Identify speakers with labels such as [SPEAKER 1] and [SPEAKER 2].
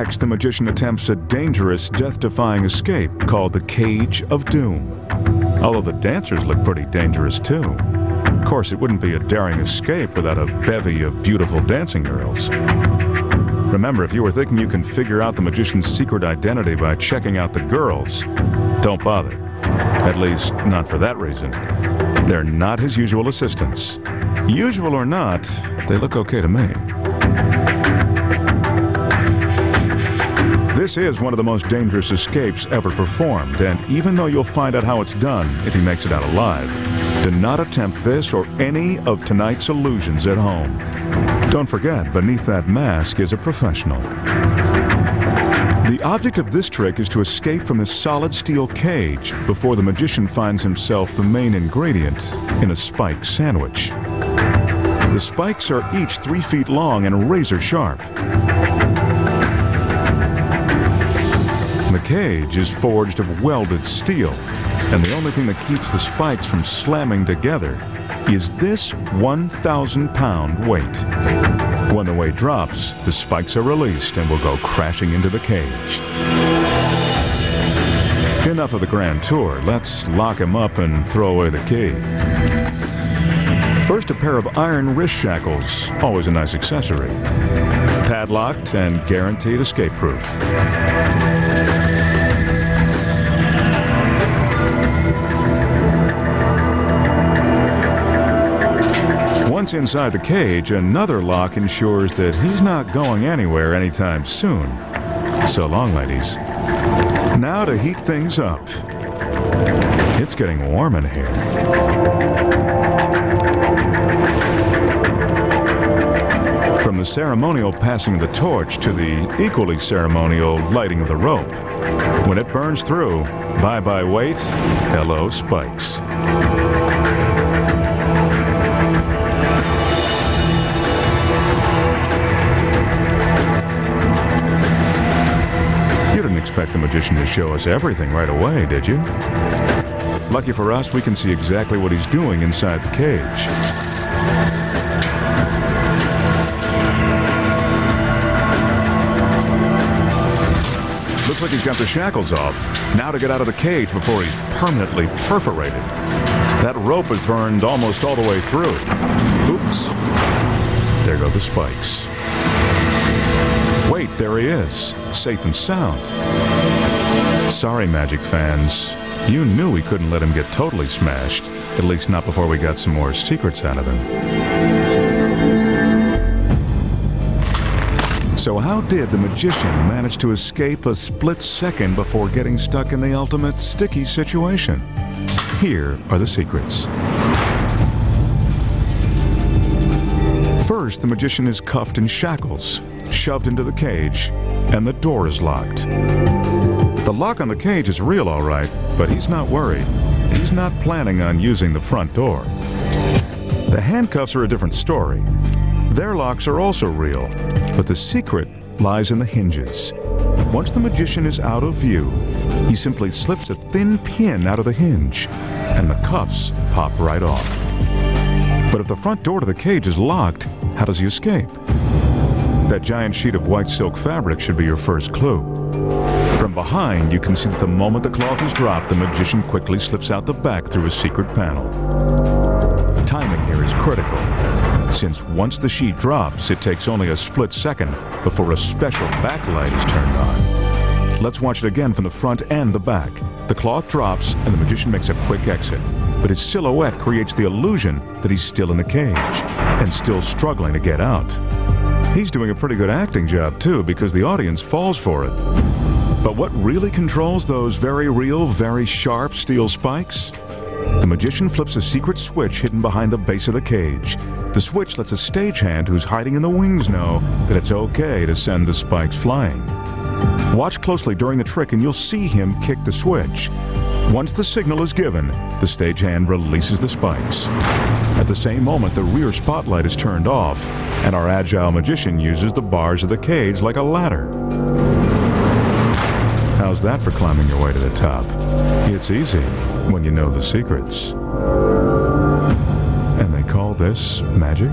[SPEAKER 1] Next, the magician attempts a dangerous, death-defying escape called the Cage of Doom. Although the dancers look pretty dangerous too. Of course, it wouldn't be a daring escape without a bevy of beautiful dancing girls. Remember, if you were thinking you can figure out the magician's secret identity by checking out the girls, don't bother. At least, not for that reason. They're not his usual assistants. Usual or not, they look okay to me. This is one of the most dangerous escapes ever performed, and even though you'll find out how it's done if he makes it out alive, do not attempt this or any of tonight's illusions at home. Don't forget, beneath that mask is a professional. The object of this trick is to escape from this solid steel cage before the magician finds himself the main ingredient in a spike sandwich. The spikes are each 3 feet long and razor sharp. The cage is forged of welded steel, and the only thing that keeps the spikes from slamming together is this 1,000-pound weight. When the weight drops, the spikes are released and will go crashing into the cage. Enough of the grand tour. Let's lock him up and throw away the key. First, a pair of iron wrist shackles, always a nice accessory. Padlocked and guaranteed escape-proof. Once inside the cage, another lock ensures that he's not going anywhere anytime soon. So long, ladies. Now to heat things up. It's getting warm in here. From the ceremonial passing of the torch to the equally ceremonial lighting of the rope. When it burns through, bye-bye weight, hello spikes. You didn't expect the magician to show us everything right away, did you? Lucky for us, we can see exactly what he's doing inside the cage. Looks like he's got the shackles off. Now to get out of the cage before he's permanently perforated. That rope is burned almost all the way through. Oops. There go the spikes. Wait, there he is. Safe and sound. Sorry, Magic fans. You knew we couldn't let him get totally smashed. At least not before we got some more secrets out of him. So how did the magician manage to escape a split second before getting stuck in the ultimate sticky situation? Here are the secrets. First, the magician is cuffed in shackles, shoved into the cage, and the door is locked. The lock on the cage is real, all right, but he's not worried. He's not planning on using the front door. The handcuffs are a different story. Their locks are also real, but the secret lies in the hinges. Once the magician is out of view, he simply slips a thin pin out of the hinge, and the cuffs pop right off. But if the front door to the cage is locked, how does he escape? That giant sheet of white silk fabric should be your first clue. From behind, you can see that the moment the cloth is dropped, the magician quickly slips out the back through a secret panel. Timing here is critical, since once the sheet drops, it takes only a split second before a special backlight is turned on. Let's watch it again from the front and the back. The cloth drops, and the magician makes a quick exit, but his silhouette creates the illusion that he's still in the cage and still struggling to get out. He's doing a pretty good acting job, too, because the audience falls for it. But what really controls those very real, very sharp steel spikes? The magician flips a secret switch hidden behind the base of the cage. The switch lets a stagehand who's hiding in the wings know that it's okay to send the spikes flying. Watch closely during the trick and you'll see him kick the switch. Once the signal is given, the stagehand releases the spikes. At the same moment, the rear spotlight is turned off, and our agile magician uses the bars of the cage like a ladder. How's that for climbing your way to the top? It's easy when you know the secrets. And they call this magic?